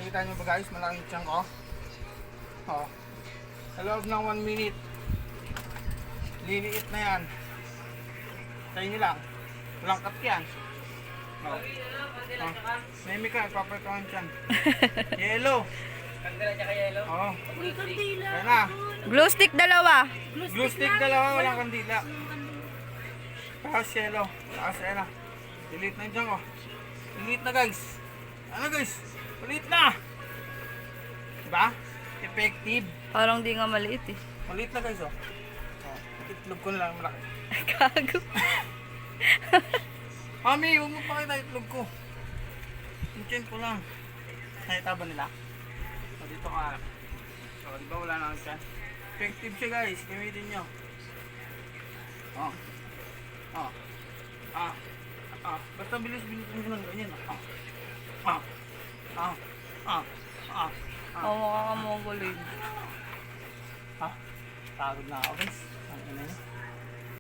Nakita nyo ba guys, malaking tiyan ko. Oh. Sa loob ng 1 minute, liliit na yan. Tayo nyo lang. Walang cut yan. Oh. Oh. Mimi ka, papatuhan tiyan. Yellow. Kandila niya kay Yellow? Oo. Uy, kandila. Ayan na. Glue stick dalawa. Glue stick dalawa, walang kandila. Tapos yellow. Tapos ayan na. Delete na dyan ko. Delete na guys. Ano guys? Delete na. Diba? Effective. Parang di nga maliit eh. Maliit na guys oh. Oh, itlog ko na lang malaki. Gago. Mami, huwag mo pakita itlog ko. Inchin ko lang. Nakita ba nila? O dito ka. So, di ba wala na ang chan? Effective siya guys. Gamitin nyo. Oh. Oh. Ah. Ah. Basta bilis-bilis mo lang ganyan. Ah. Ah. Ah. Ah. Ah. Oo, mukha ka mongoloid. Ah. Pagod na ako guys. Ang ina niya.